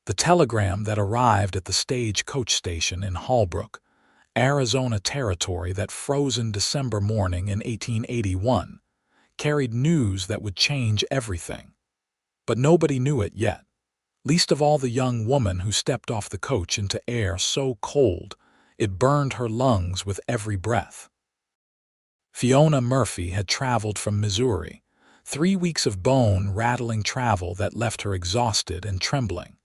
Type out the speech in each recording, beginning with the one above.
The telegram that arrived at the stagecoach station in Holbrook, Arizona Territory, that frozen December morning in 1881, carried news that would change everything. But nobody knew it yet, least of all the young woman who stepped off the coach into air so cold it burned her lungs with every breath. Fiona Murphy had traveled from Missouri, 3 weeks of bone-rattling travel that left her exhausted and trembling.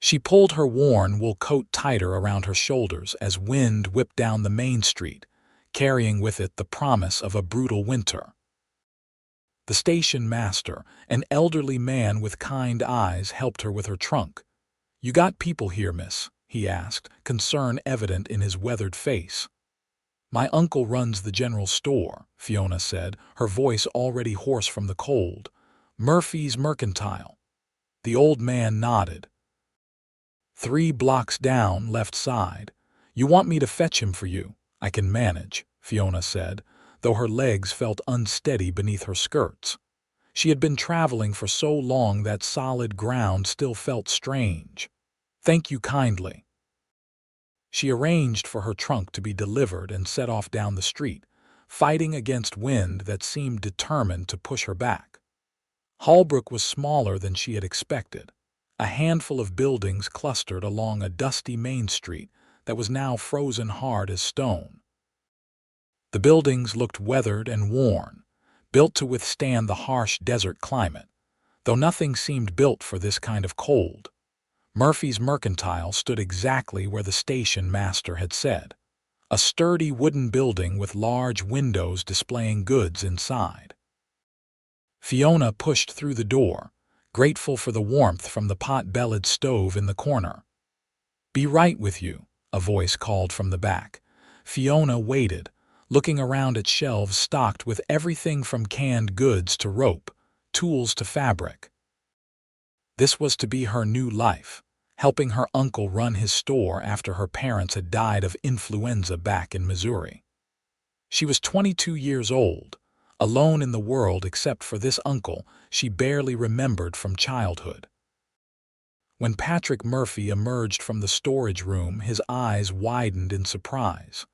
She pulled her worn wool coat tighter around her shoulders as wind whipped down the main street, carrying with it the promise of a brutal winter. The station master, an elderly man with kind eyes, helped her with her trunk. "You got people here, miss?" he asked, concern evident in his weathered face. "My uncle runs the general store," Fiona said, her voice already hoarse from the cold. "Murphy's Mercantile." The old man nodded. "3 blocks down, left side. You want me to fetch him for you? I can manage," Fiona said, though her legs felt unsteady beneath her skirts. She had been traveling for so long that solid ground still felt strange. "Thank you kindly." She arranged for her trunk to be delivered and set off down the street, fighting against wind that seemed determined to push her back. Holbrook was smaller than she had expected. A handful of buildings clustered along a dusty main street that was now frozen hard as stone. The buildings looked weathered and worn, built to withstand the harsh desert climate, though nothing seemed built for this kind of cold. Murphy's Mercantile stood exactly where the station master had said, a sturdy wooden building with large windows displaying goods inside. Fiona pushed through the door, grateful for the warmth from the pot-bellied stove in the corner. "Be right with you," a voice called from the back. Fiona waited, looking around at shelves stocked with everything from canned goods to rope, tools to fabric. This was to be her new life, helping her uncle run his store after her parents had died of influenza back in Missouri. She was 22 years old, alone in the world except for this uncle she barely remembered from childhood. When Patrick Murphy emerged from the storage room, his eyes widened in surprise.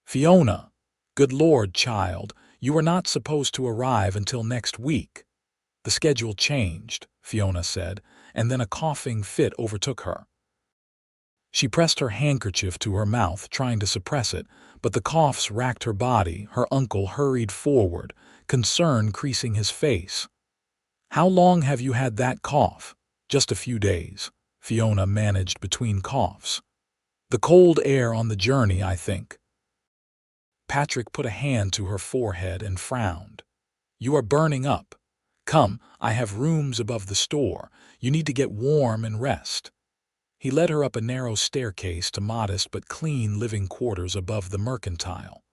"Fiona, good Lord, child, you were not supposed to arrive until next week." "The schedule changed," Fiona said, and then a coughing fit overtook her. She pressed her handkerchief to her mouth, trying to suppress it, but the coughs racked her body. Her uncle hurried forward, concern creasing his face. "How long have you had that cough?" "Just a few days," Fiona managed between coughs. "The cold air on the journey, I think." Patrick put a hand to her forehead and frowned. "You are burning up. Come, I have rooms above the store. You need to get warm and rest." He led her up a narrow staircase to modest but clean living quarters above the Mercantile.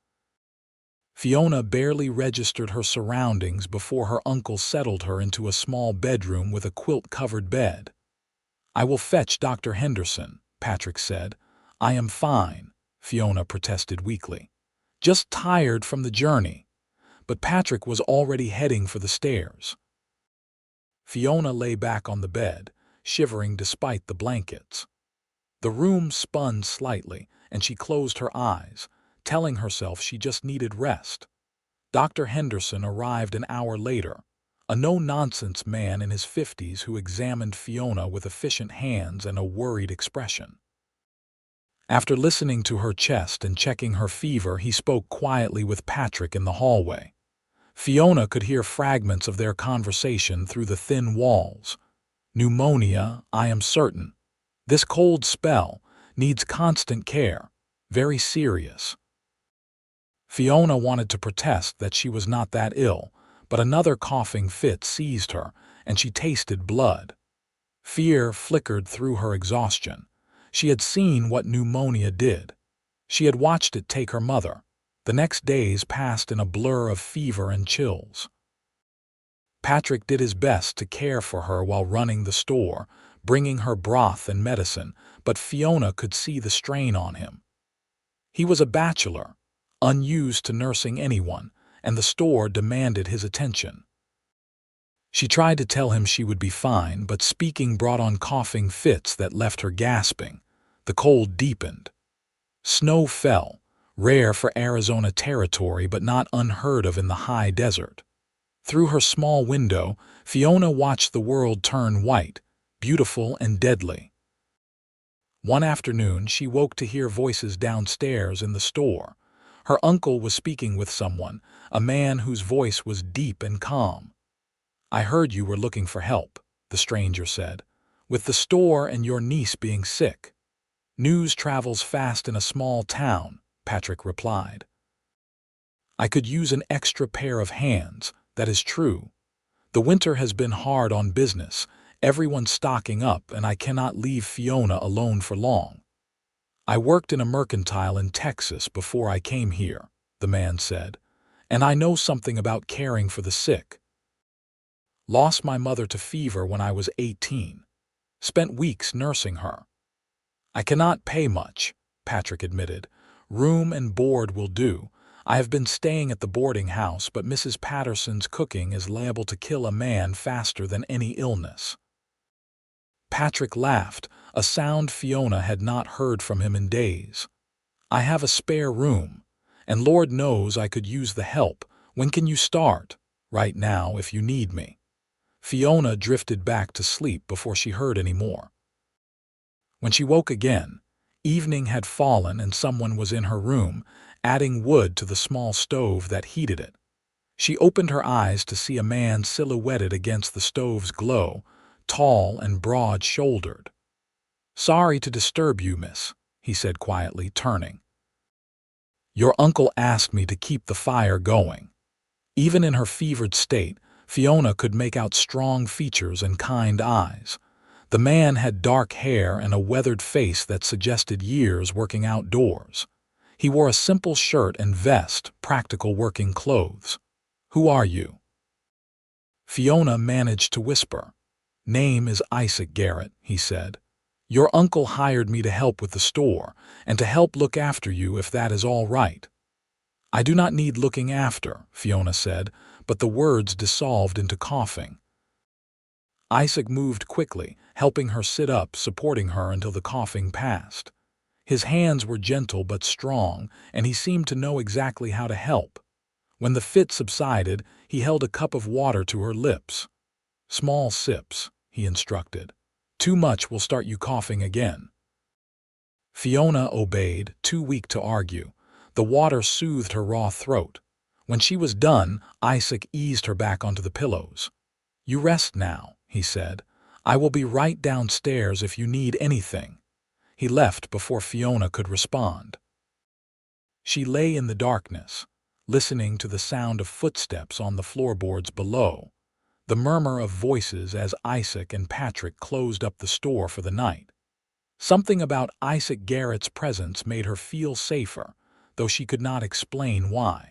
Fiona barely registered her surroundings before her uncle settled her into a small bedroom with a quilt-covered bed. "I will fetch Dr. Henderson," Patrick said. "I am fine," Fiona protested weakly. "Just tired from the journey." But Patrick was already heading for the stairs. Fiona lay back on the bed, shivering despite the blankets. The room spun slightly, and she closed her eyes, telling herself she just needed rest. Dr. Henderson arrived an hour later, a no-nonsense man in his 50s who examined Fiona with efficient hands and a worried expression. After listening to her chest and checking her fever, he spoke quietly with Patrick in the hallway. Fiona could hear fragments of their conversation through the thin walls. "Pneumonia, I am certain. This cold spell needs constant care. Very serious." Fiona wanted to protest that she was not that ill, but another coughing fit seized her, and she tasted blood. Fear flickered through her exhaustion. She had seen what pneumonia did. She had watched it take her mother. The next days passed in a blur of fever and chills. Patrick did his best to care for her while running the store, bringing her broth and medicine, but Fiona could see the strain on him. He was a bachelor, unused to nursing anyone, and the store demanded his attention. She tried to tell him she would be fine, but speaking brought on coughing fits that left her gasping. The cold deepened. Snow fell, rare for Arizona territory but not unheard of in the high desert. Through her small window, Fiona watched the world turn white, beautiful and deadly. One afternoon, she woke to hear voices downstairs in the store. Her uncle was speaking with someone, a man whose voice was deep and calm. "I heard you were looking for help," the stranger said, "with the store and your niece being sick." "News travels fast in a small town," Patrick replied. "I could use an extra pair of hands, that is true. The winter has been hard on business, everyone's stocking up, and I cannot leave Fiona alone for long. I worked in a mercantile in Texas before I came here," the man said, "and I know something about caring for the sick. Lost my mother to fever when I was 18. Spent weeks nursing her." "I cannot pay much," Patrick admitted. "Room and board will do. I have been staying at the boarding house, but Mrs. Patterson's cooking is liable to kill a man faster than any illness." Patrick laughed, a sound Fiona had not heard from him in days. "I have a spare room, and Lord knows I could use the help. When can you start?" "Right now, if you need me." Fiona drifted back to sleep before she heard any more. When she woke again, evening had fallen and someone was in her room, adding wood to the small stove that heated it. She opened her eyes to see a man silhouetted against the stove's glow, tall and broad-shouldered. "Sorry to disturb you, miss," he said quietly, turning. "Your uncle asked me to keep the fire going." Even in her fevered state, Fiona could make out strong features and kind eyes. The man had dark hair and a weathered face that suggested years working outdoors. He wore a simple shirt and vest, practical working clothes. "Who are you?" Fiona managed to whisper. "Name is Isaac Garrett," he said. "Your uncle hired me to help with the store, and to help look after you if that is all right." "I do not need looking after," Fiona said, but the words dissolved into coughing. Isaac moved quickly, helping her sit up, supporting her until the coughing passed. His hands were gentle but strong, and he seemed to know exactly how to help. When the fit subsided, he held a cup of water to her lips. "Small sips," he instructed. "Too much will start you coughing again." Fiona obeyed, too weak to argue. The water soothed her raw throat. When she was done, Isaac eased her back onto the pillows. "You rest now," he said. "I will be right downstairs if you need anything." He left before Fiona could respond. She lay in the darkness, listening to the sound of footsteps on the floorboards below, the murmur of voices as Isaac and Patrick closed up the store for the night. Something about Isaac Garrett's presence made her feel safer, though she could not explain why.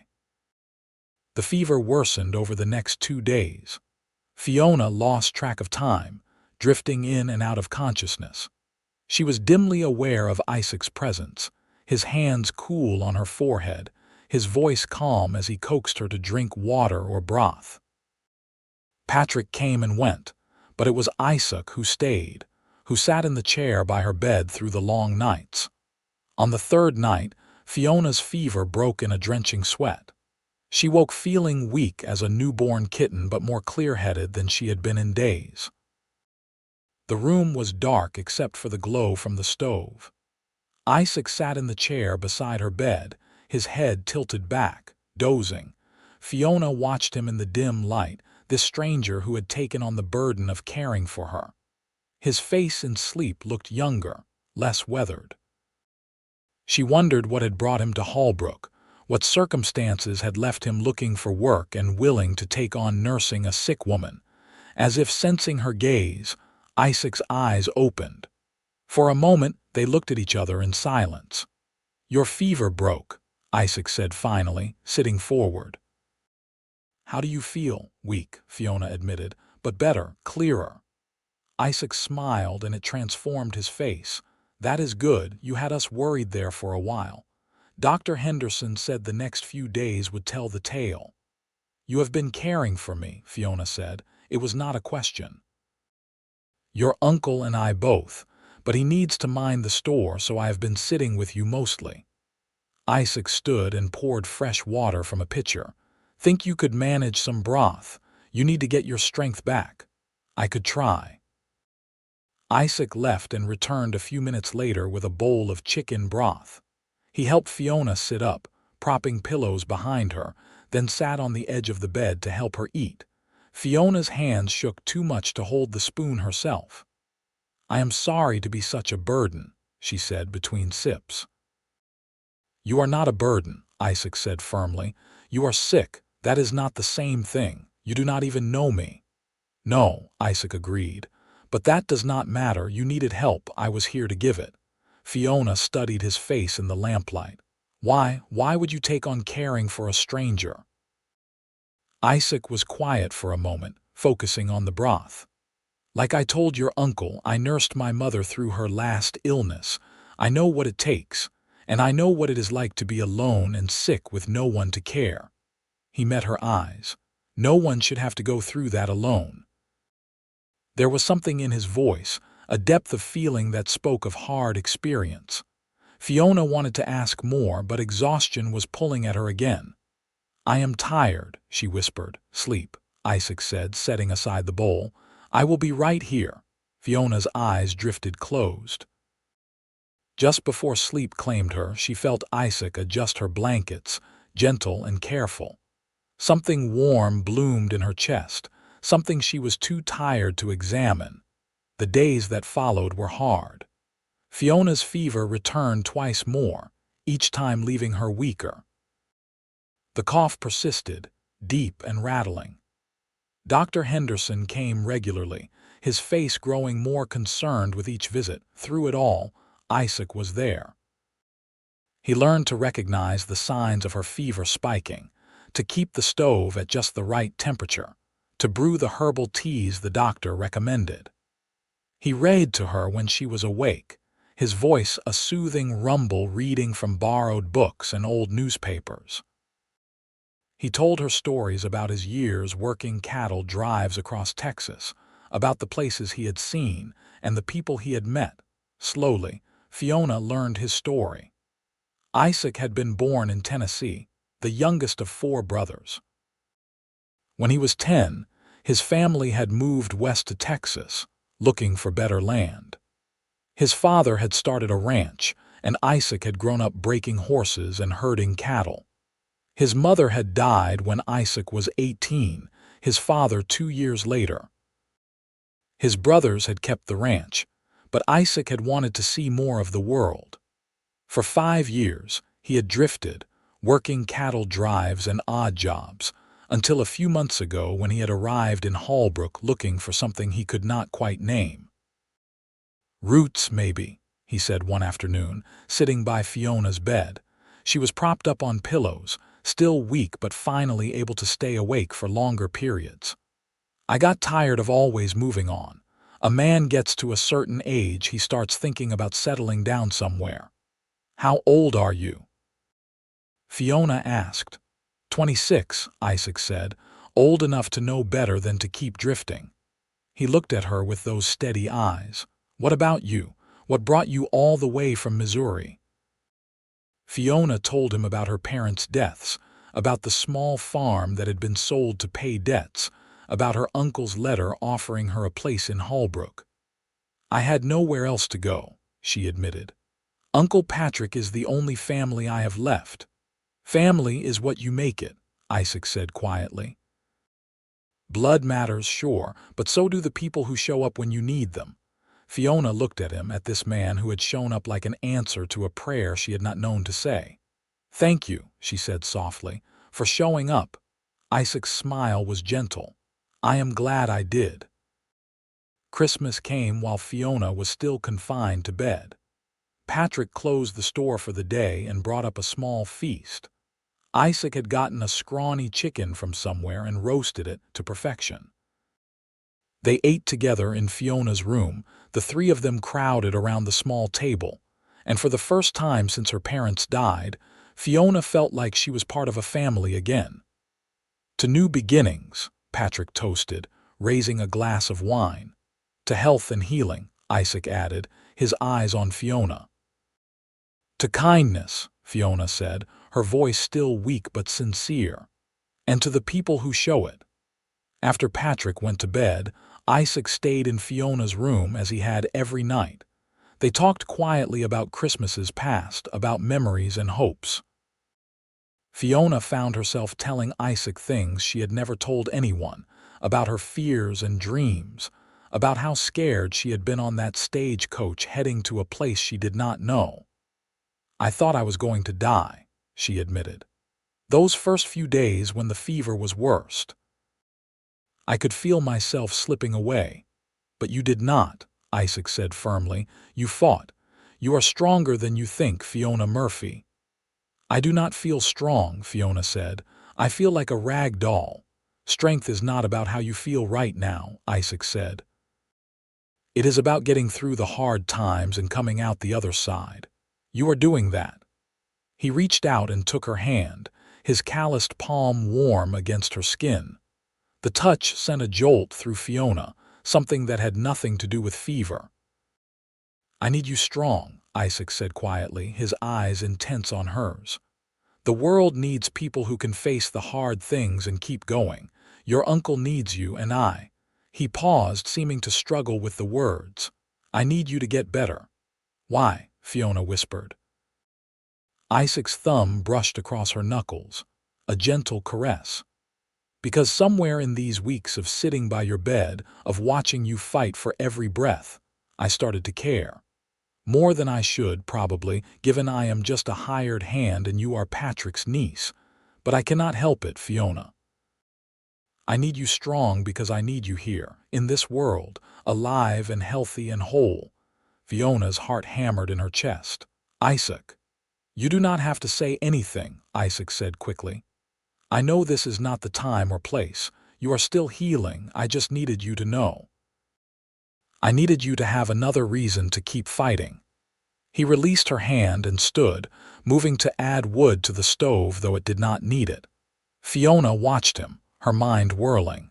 The fever worsened over the next 2 days. Fiona lost track of time, drifting in and out of consciousness. She was dimly aware of Isaac's presence, his hands cool on her forehead, his voice calm as he coaxed her to drink water or broth. Patrick came and went, but it was Isaac who stayed, who sat in the chair by her bed through the long nights. On the 3rd night, Fiona's fever broke in a drenching sweat. She woke feeling weak as a newborn kitten but more clear-headed than she had been in days. The room was dark except for the glow from the stove. Isaac sat in the chair beside her bed, his head tilted back, dozing. Fiona watched him in the dim light, this stranger who had taken on the burden of caring for her. His face in sleep looked younger, less weathered. She wondered what had brought him to Holbrook, what circumstances had left him looking for work and willing to take on nursing a sick woman. As if sensing her gaze, Isaac's eyes opened. For a moment, they looked at each other in silence. "Your fever broke," Isaac said finally, sitting forward. "How do you feel?" "Weak," Fiona admitted, "but better, clearer." Isaac smiled and it transformed his face. "That is good. You had us worried there for a while. Dr. Henderson said the next few days would tell the tale." "You have been caring for me," Fiona said, It was not a question. "Your uncle and I both, but he needs to mind the store, so I have been sitting with you mostly." Isaac stood and poured fresh water from a pitcher. "Think you could manage some broth? You need to get your strength back." "I could try." Isaac left and returned a few minutes later with a bowl of chicken broth. He helped Fiona sit up, propping pillows behind her, then sat on the edge of the bed to help her eat. Fiona's hands shook too much to hold the spoon herself. "I am sorry to be such a burden," she said between sips. "You are not a burden," Isaac said firmly. "You are sick. That is not the same thing. You do not even know me." "No," Isaac agreed. "But that does not matter. You needed help. I was here to give it." Fiona studied his face in the lamplight. Why would you take on caring for a stranger?" Isaac was quiet for a moment, focusing on the broth. "Like I told your uncle, I nursed my mother through her last illness. I know what it takes, and I know what it is like to be alone and sick with no one to care." He met her eyes. "No one should have to go through that alone." There was something in his voice, a depth of feeling that spoke of hard experience. Fiona wanted to ask more, but exhaustion was pulling at her again. "I am tired," she whispered. "Sleep," Isaac said, setting aside the bowl. "I will be right here." Fiona's eyes drifted closed. Just before sleep claimed her, she felt Isaac adjust her blankets, gentle and careful. Something warm bloomed in her chest, something she was too tired to examine. The days that followed were hard. Fiona's fever returned twice more, each time leaving her weaker. The cough persisted, deep and rattling. Dr. Henderson came regularly, his face growing more concerned with each visit. Through it all, Isaac was there. He learned to recognize the signs of her fever spiking, to keep the stove at just the right temperature, to brew the herbal teas the doctor recommended. He read to her when she was awake, his voice a soothing rumble reading from borrowed books and old newspapers. He told her stories about his years working cattle drives across Texas, about the places he had seen and the people he had met. Slowly, Fiona learned his story. Isaac had been born in Tennessee, the youngest of 4 brothers. When he was 10, his family had moved west to Texas, looking for better land. His father had started a ranch, and Isaac had grown up breaking horses and herding cattle. His mother had died when Isaac was 18, his father 2 years later. His brothers had kept the ranch, but Isaac had wanted to see more of the world. For 5 years, he had drifted, working cattle drives and odd jobs, until a few months ago when he had arrived in Holbrook looking for something he could not quite name. "Roots, maybe," he said one afternoon, sitting by Fiona's bed. She was propped up on pillows, still weak but finally able to stay awake for longer periods. "I got tired of always moving on. A man gets to a certain age, he starts thinking about settling down somewhere." "How old are you?" Fiona asked. 26, Isaac said, "old enough to know better than to keep drifting." He looked at her with those steady eyes. "What about you? What brought you all the way from Missouri?" Fiona told him about her parents' deaths, about the small farm that had been sold to pay debts, about her uncle's letter offering her a place in Holbrook. "I had nowhere else to go," she admitted. "Uncle Patrick is the only family I have left." "Family is what you make it," Isaac said quietly. "Blood matters, sure, but so do the people who show up when you need them." Fiona looked at him, at this man who had shown up like an answer to a prayer she had not known to say. "Thank you," she said softly, "for showing up." Isaac's smile was gentle. "I am glad I did." Christmas came while Fiona was still confined to bed. Patrick closed the store for the day and brought up a small feast. Isaac had gotten a scrawny chicken from somewhere and roasted it to perfection. They ate together in Fiona's room, the 3 of them crowded around the small table, and for the first time since her parents died, Fiona felt like she was part of a family again. "To new beginnings," Patrick toasted, raising a glass of wine. "To health and healing," Isaac added, his eyes on Fiona. "To kindness," Fiona said, her voice still weak but sincere. "And to the people who show it." After Patrick went to bed, Isaac stayed in Fiona's room as he had every night. They talked quietly about Christmases past, about memories and hopes. Fiona found herself telling Isaac things she had never told anyone, about her fears and dreams, about how scared she had been on that stagecoach heading to a place she did not know. "I thought I was going to die," she admitted. "Those first few days when the fever was worst. I could feel myself slipping away." "But you did not," Isaac said firmly. "You fought. You are stronger than you think, Fiona Murphy." "I do not feel strong," Fiona said. "I feel like a rag doll." "Strength is not about how you feel right now," Isaac said. "It is about getting through the hard times and coming out the other side. You are doing that." He reached out and took her hand, his calloused palm warm against her skin. The touch sent a jolt through Fiona, something that had nothing to do with fever. "I need you strong," Isaac said quietly, his eyes intense on hers. "The world needs people who can face the hard things and keep going. Your uncle needs you and I." He paused, seeming to struggle with the words. "I need you to get better." "Why?" Fiona whispered. Isaac's thumb brushed across her knuckles, a gentle caress. "Because somewhere in these weeks of sitting by your bed, of watching you fight for every breath, I started to care. More than I should, probably, given I am just a hired hand and you are Patrick's niece. But I cannot help it, Fiona. I need you strong because I need you here, in this world, alive and healthy and whole." Fiona's heart hammered in her chest. "Isaac." "You do not have to say anything," Isaac said quickly. "I know this is not the time or place. You are still healing. I just needed you to know. I needed you to have another reason to keep fighting." He released her hand and stood, moving to add wood to the stove, though it did not need it. Fiona watched him, her mind whirling.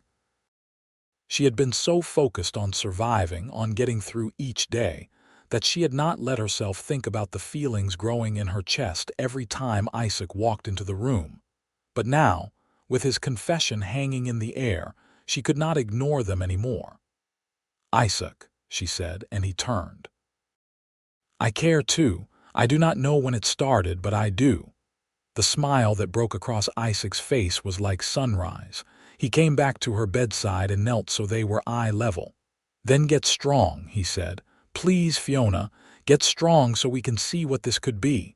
She had been so focused on surviving, on getting through each day, that she had not let herself think about the feelings growing in her chest every time Isaac walked into the room. But now, with his confession hanging in the air, she could not ignore them anymore. "Isaac," she said, and he turned. "I care too. I do not know when it started, but I do." The smile that broke across Isaac's face was like sunrise. He came back to her bedside and knelt so they were eye level. "Then get strong," he said. "Please, Fiona, get strong so we can see what this could be."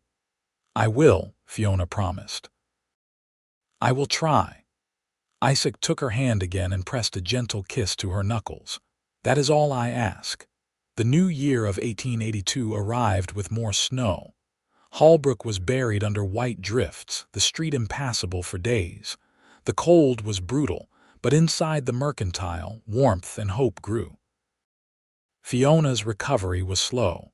"I will," Fiona promised. "I will try." Isaac took her hand again and pressed a gentle kiss to her knuckles. "That is all I ask." The new year of 1882 arrived with more snow. Holbrook was buried under white drifts, the street impassable for days. The cold was brutal, but inside the mercantile, warmth and hope grew. Fiona's recovery was slow.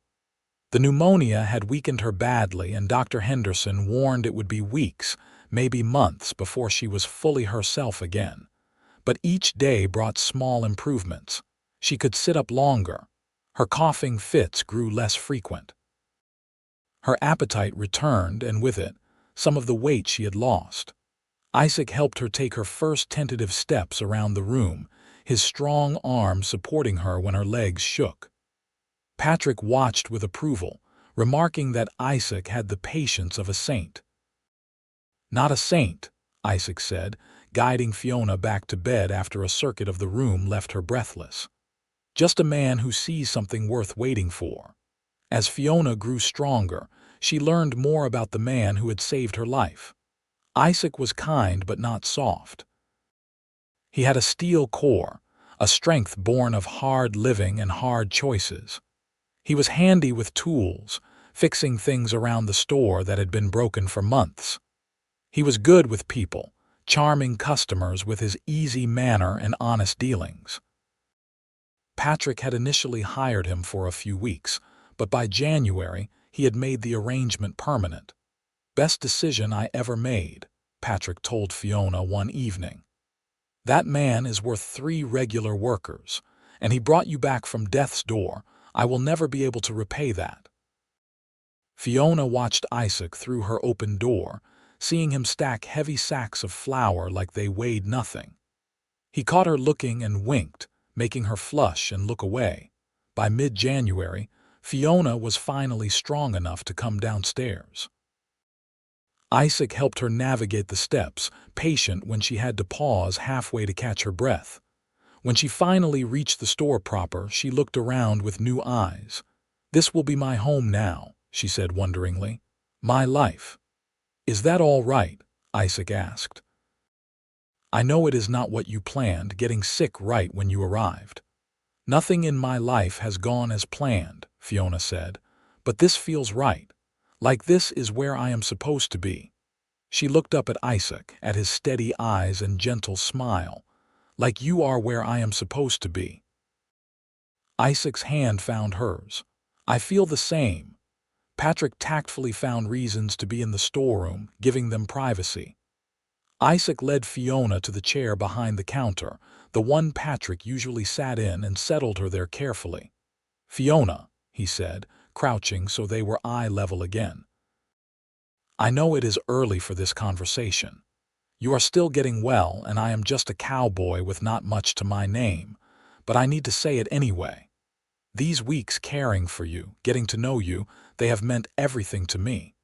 The pneumonia had weakened her badly, and Dr. Henderson warned it would be weeks, maybe months, before she was fully herself again. But each day brought small improvements. She could sit up longer. Her coughing fits grew less frequent. Her appetite returned, and with it, some of the weight she had lost. Isaac helped her take her first tentative steps around the room, his strong arm supporting her when her legs shook. Patrick watched with approval, remarking that Isaac had the patience of a saint. "Not a saint," Isaac said, guiding Fiona back to bed after a circuit of the room left her breathless. "Just a man who sees something worth waiting for." As Fiona grew stronger, she learned more about the man who had saved her life. Isaac was kind but not soft. He had a steel core, a strength born of hard living and hard choices. He was handy with tools, fixing things around the store that had been broken for months. He was good with people, charming customers with his easy manner and honest dealings. Patrick had initially hired him for a few weeks, but by January he had made the arrangement permanent. "Best decision I ever made," Patrick told Fiona one evening. That man is worth 3 regular workers, and he brought you back from death's door. I will never be able to repay that." Fiona watched Isaac through her open door, seeing him stack heavy sacks of flour like they weighed nothing. He caught her looking and winked, making her flush and look away. By mid-January, Fiona was finally strong enough to come downstairs. Isaac helped her navigate the steps, patient when she had to pause halfway to catch her breath. When she finally reached the store proper, she looked around with new eyes. "This will be my home now," she said wonderingly. "My life." "Is that all right?" Isaac asked. "I know it is not what you planned, getting sick right when you arrived." "Nothing in my life has gone as planned," Fiona said, "but this feels right. Like this is where I am supposed to be." She looked up at Isaac, at his steady eyes and gentle smile. "Like you are where I am supposed to be." Isaac's hand found hers. "I feel the same." Patrick tactfully found reasons to be in the storeroom, giving them privacy. Isaac led Fiona to the chair behind the counter, the one Patrick usually sat in, and settled her there carefully. "Fiona," he said, crouching so they were eye level again. "I know it is early for this conversation. You are still getting well, and I am just a cowboy with not much to my name, but I need to say it anyway. These weeks caring for you, getting to know you, they have meant everything to me.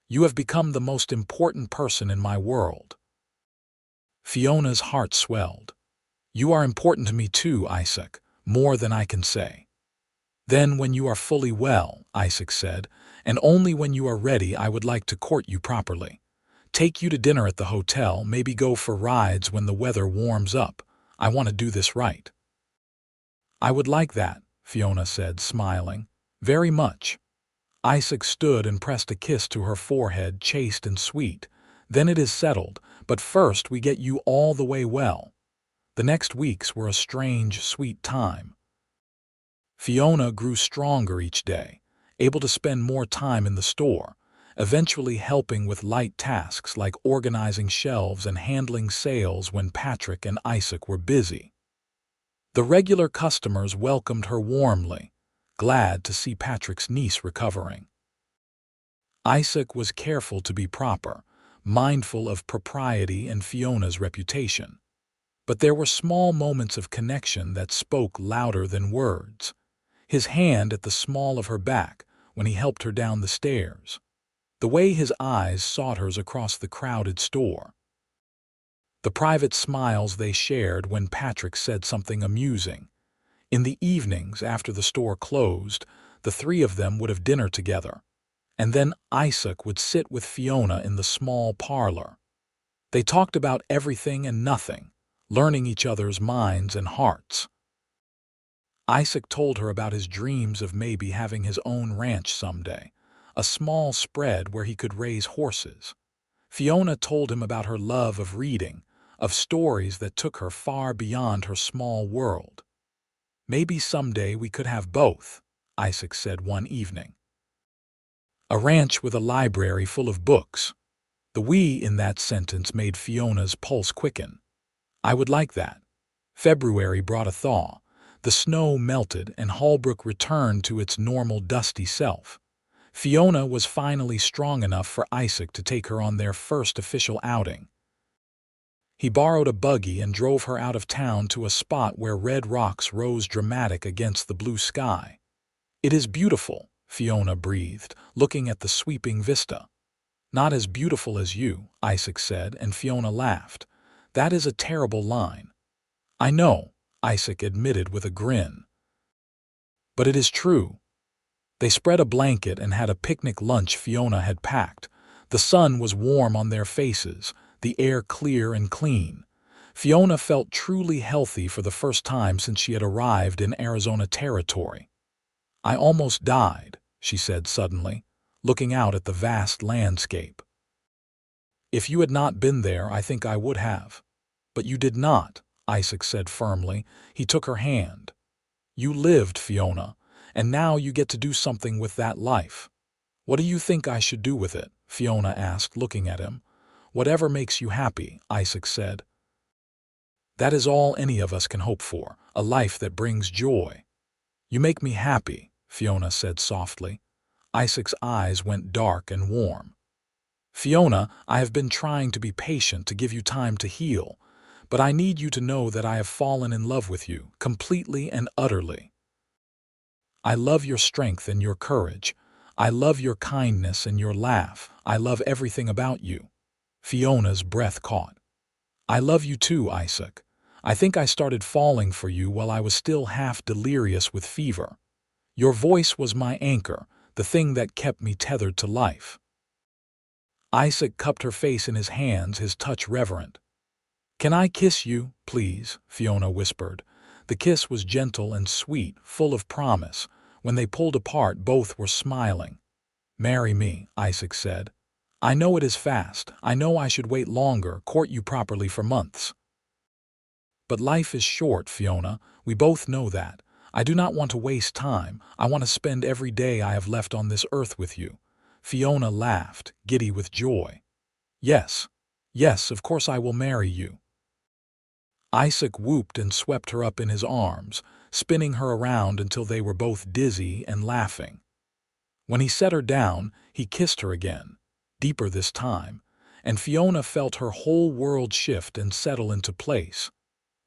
You have become the most important person in my world." Fiona's heart swelled. "You are important to me too, Isaac, more than I can say." "Then when you are fully well," Isaac said, "and only when you are ready, I would like to court you properly. Take you to dinner at the hotel, maybe go for rides when the weather warms up. I want to do this right." "I would like that," Fiona said, smiling. "Very much." Isaac stood and pressed a kiss to her forehead, chaste and sweet. "Then it is settled, but first we get you all the way well." The next weeks were a strange, sweet time. Fiona grew stronger each day, able to spend more time in the store, eventually helping with light tasks like organizing shelves and handling sales when Patrick and Isaac were busy. The regular customers welcomed her warmly, glad to see Patrick's niece recovering. Isaac was careful to be proper, mindful of propriety and Fiona's reputation. But there were small moments of connection that spoke louder than words. His hand at the small of her back when he helped her down the stairs. The way his eyes sought hers across the crowded store. The private smiles they shared when Patrick said something amusing. In the evenings after the store closed, the 3 of them would have dinner together. And then Isaac would sit with Fiona in the small parlor. They talked about everything and nothing, learning each other's minds and hearts. Isaac told her about his dreams of maybe having his own ranch someday, a small spread where he could raise horses. Fiona told him about her love of reading, of stories that took her far beyond her small world. "Maybe someday we could have both," Isaac said one evening. A ranch with a library full of books. The "we" in that sentence made Fiona's pulse quicken. "I would like that." February brought a thaw. The snow melted and Holbrook returned to its normal dusty self. Fiona was finally strong enough for Isaac to take her on their first official outing. He borrowed a buggy and drove her out of town to a spot where red rocks rose dramatic against the blue sky. "It is beautiful," Fiona breathed, looking at the sweeping vista. "Not as beautiful as you," Isaac said, and Fiona laughed. "That is a terrible line." "I know," Isaac admitted with a grin. "But it is true." They spread a blanket and had a picnic lunch Fiona had packed. The sun was warm on their faces, the air clear and clean. Fiona felt truly healthy for the first time since she had arrived in Arizona territory. "I almost died," she said suddenly, looking out at the vast landscape. "If you had not been there, I think I would have." "But you did not," Isaac said firmly. He took her hand. "You lived, Fiona, and now you get to do something with that life." "What do you think I should do with it?" Fiona asked, looking at him. "Whatever makes you happy," Isaac said. That is all any of us can hope for, a life that brings joy. You make me happy, Fiona said softly. Isaac's eyes went dark and warm. Fiona, I have been trying to be patient to give you time to heal, but I need you to know that I have fallen in love with you, completely and utterly. I love your strength and your courage. I love your kindness and your laugh. I love everything about you. Fiona's breath caught. I love you too, Isaac. I think I started falling for you while I was still half delirious with fever. Your voice was my anchor, the thing that kept me tethered to life. Isaac cupped her face in his hands, his touch reverent. Can I kiss you, please? Fiona whispered. The kiss was gentle and sweet, full of promise. When they pulled apart, both were smiling. Marry me, Isaac said. I know it is fast. I know I should wait longer, court you properly for months. But life is short, Fiona. We both know that. I do not want to waste time. I want to spend every day I have left on this earth with you. Fiona laughed, giddy with joy. Yes, yes, of course I will marry you. Isaac whooped and swept her up in his arms, spinning her around until they were both dizzy and laughing. When he set her down, he kissed her again, deeper this time, and Fiona felt her whole world shift and settle into place.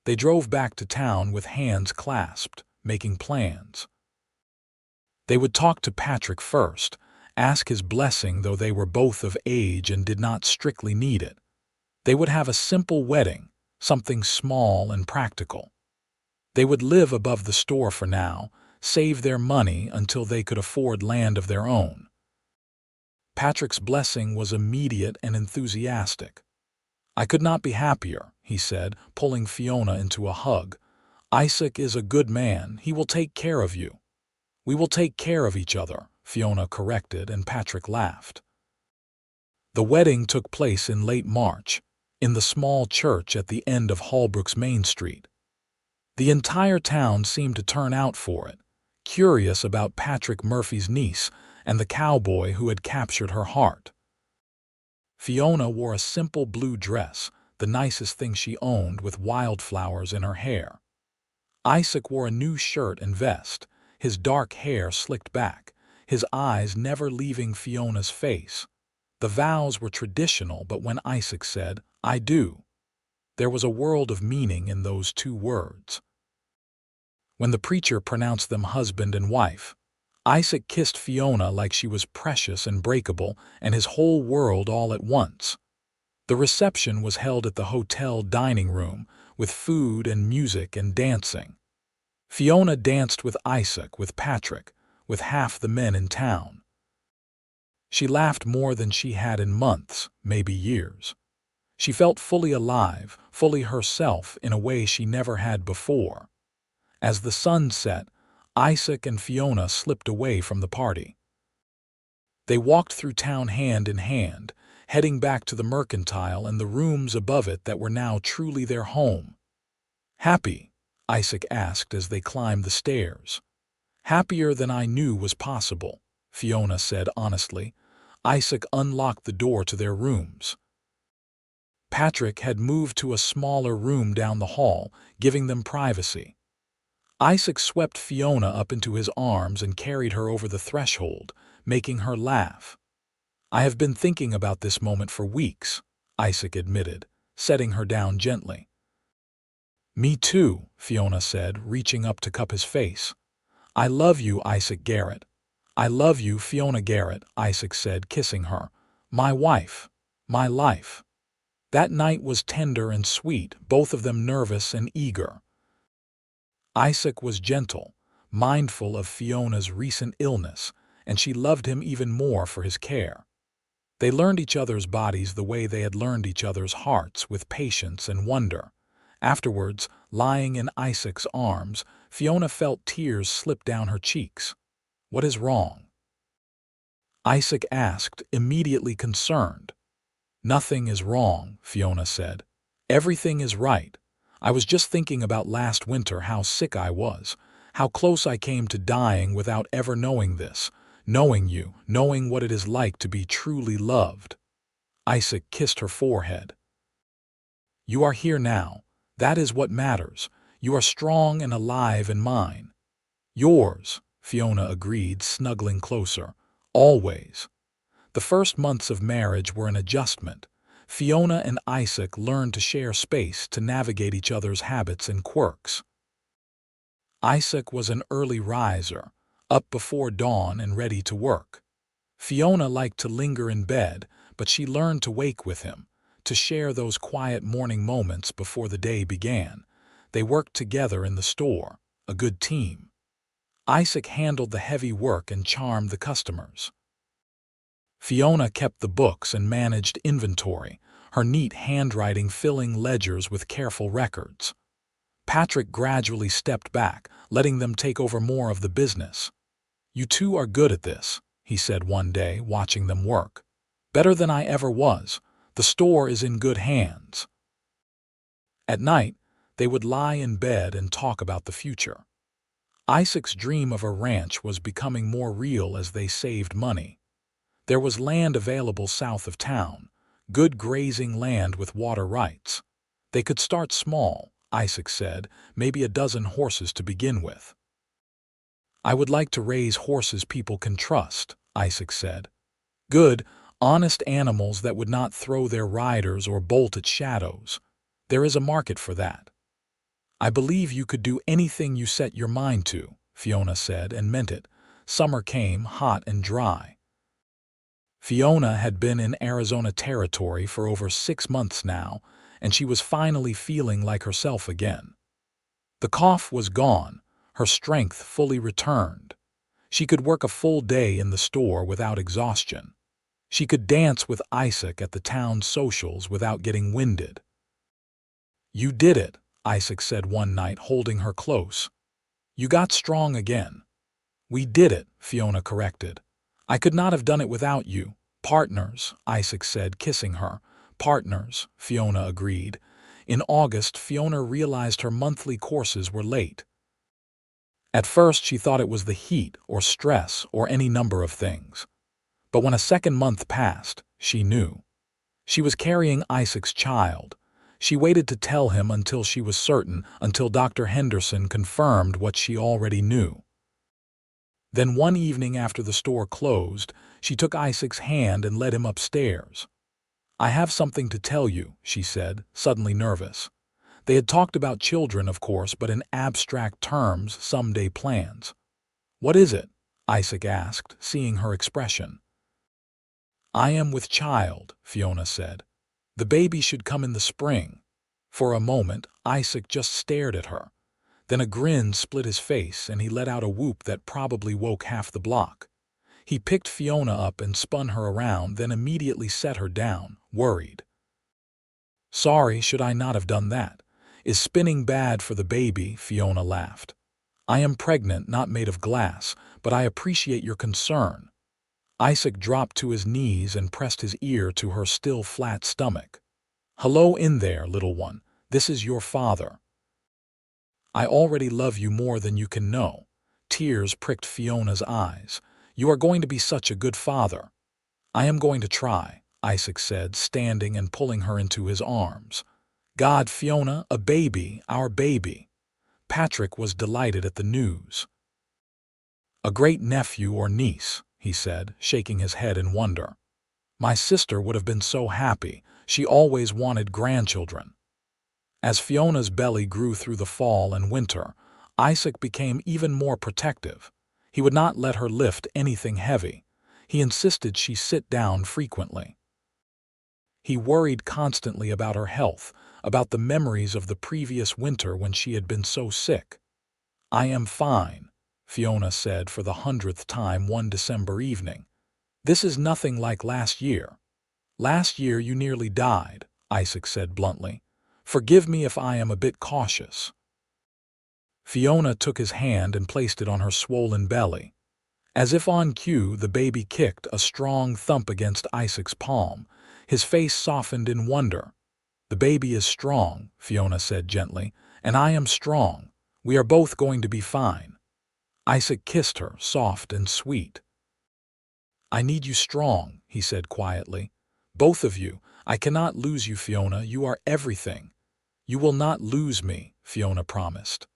They drove back to town with hands clasped, making plans. They would talk to Patrick first, ask his blessing though they were both of age and did not strictly need it. They would have a simple wedding, something small and practical. They would live above the store for now, save their money until they could afford land of their own. Patrick's blessing was immediate and enthusiastic. I could not be happier, he said, pulling Fiona into a hug. Isaac is a good man. He will take care of you. We will take care of each other, Fiona corrected, and Patrick laughed. The wedding took place in late March, in the small church at the end of Holbrook's Main Street. The entire town seemed to turn out for it, curious about Patrick Murphy's niece and the cowboy who had captured her heart. Fiona wore a simple blue dress, the nicest thing she owned, with wildflowers in her hair. Isaac wore a new shirt and vest, his dark hair slicked back, his eyes never leaving Fiona's face. The vows were traditional, but when Isaac said, "I do," there was a world of meaning in those two words. When the preacher pronounced them husband and wife, Isaac kissed Fiona like she was precious and breakable, and his whole world all at once. The reception was held at the hotel dining room, with food and music and dancing. Fiona danced with Isaac, with Patrick, with half the men in town. She laughed more than she had in months, maybe years. She felt fully alive, fully herself in a way she never had before. As the sun set, Isaac and Fiona slipped away from the party. They walked through town hand in hand, heading back to the Mercantile and the rooms above it that were now truly their home. "Happy?" Isaac asked as they climbed the stairs. "Happier than I knew was possible," Fiona said honestly. Isaac unlocked the door to their rooms. Patrick had moved to a smaller room down the hall, giving them privacy. Isaac swept Fiona up into his arms and carried her over the threshold, making her laugh. "I have been thinking about this moment for weeks," Isaac admitted, setting her down gently. "Me too," Fiona said, reaching up to cup his face. "I love you, Isaac Garrett." "I love you, Fiona Garrett," Isaac said, kissing her. "My wife, my life." That night was tender and sweet, both of them nervous and eager. Isaac was gentle, mindful of Fiona's recent illness, and she loved him even more for his care. They learned each other's bodies the way they had learned each other's hearts, with patience and wonder. Afterwards, lying in Isaac's arms, Fiona felt tears slip down her cheeks. "What is wrong?" Isaac asked, immediately concerned. "Nothing is wrong," Fiona said. "Everything is right. I was just thinking about last winter, how sick I was, how close I came to dying without ever knowing this, knowing you, knowing what it is like to be truly loved." Isaac kissed her forehead. "You are here now. That is what matters. You are strong and alive in mine. Yours, Fiona agreed, snuggling closer. Always. The first months of marriage were an adjustment. Fiona and Isaac learned to share space to navigate each other's habits and quirks. Isaac was an early riser, up before dawn and ready to work. Fiona liked to linger in bed, but she learned to wake with him, to share those quiet morning moments before the day began. They worked together in the store, a good team. Isaac handled the heavy work and charmed the customers. Fiona kept the books and managed inventory, her neat handwriting filling ledgers with careful records. Patrick gradually stepped back, letting them take over more of the business. "You two are good at this," he said one day, watching them work. "Better than I ever was. The store is in good hands." At night, they would lie in bed and talk about the future. Isaac's dream of a ranch was becoming more real as they saved money. There was land available south of town, good grazing land with water rights. They could start small, Isaac said, maybe a dozen horses to begin with. "I would like to raise horses people can trust," Isaac said. "Good, honest animals that would not throw their riders or bolt at shadows. There is a market for that." "I believe you could do anything you set your mind to," Fiona said, and meant it. Summer came, hot and dry. Fiona had been in Arizona territory for over 6 months now, and she was finally feeling like herself again. The cough was gone, her strength fully returned. She could work a full day in the store without exhaustion. She could dance with Isaac at the town socials without getting winded. "You did it," Isaac said one night, holding her close. "You got strong again." "We did it," Fiona corrected. "I could not have done it without you." "Partners," Isaac said, kissing her. "Partners," Fiona agreed. In August, Fiona realized her monthly courses were late. At first, she thought it was the heat or stress or any number of things. But when a second month passed, she knew. She was carrying Isaac's child. She waited to tell him until she was certain, until Dr. Henderson confirmed what she already knew. Then one evening after the store closed, she took Isaac's hand and led him upstairs. "I have something to tell you," she said, suddenly nervous. They had talked about children, of course, but in abstract terms, someday plans. "What is it?" Isaac asked, seeing her expression. "I am with child," Fiona said. "The baby should come in the spring." For a moment, Isaac just stared at her. Then a grin split his face, and he let out a whoop that probably woke half the block. He picked Fiona up and spun her around, then immediately set her down, worried. "Sorry, should I not have done that? Is spinning bad for the baby?" Fiona laughed. "I am pregnant, not made of glass, but I appreciate your concern." Isaac dropped to his knees and pressed his ear to her still flat stomach. "Hello in there, little one. This is your father." "I already love you more than you can know." Tears pricked Fiona's eyes. "You are going to be such a good father." "I am going to try," Isaac said, standing and pulling her into his arms. "God, Fiona, a baby, our baby." Patrick was delighted at the news. "A great nephew or niece," he said, shaking his head in wonder. "My sister would have been so happy. She always wanted grandchildren." As Fiona's belly grew through the fall and winter, Isaac became even more protective. He would not let her lift anything heavy. He insisted she sit down frequently. He worried constantly about her health, about the memories of the previous winter when she had been so sick. "I am fine," Fiona said for the 100th time one December evening. "This is nothing like last year." "Last year you nearly died," Isaac said bluntly. "Forgive me if I am a bit cautious." Fiona took his hand and placed it on her swollen belly. As if on cue, the baby kicked a strong thump against Isaac's palm. His face softened in wonder. "The baby is strong," Fiona said gently, "and I am strong. We are both going to be fine." Isaac kissed her, soft and sweet. "I need you strong," he said quietly. "Both of you. I cannot lose you, Fiona. You are everything." "You will not lose me," Fiona promised.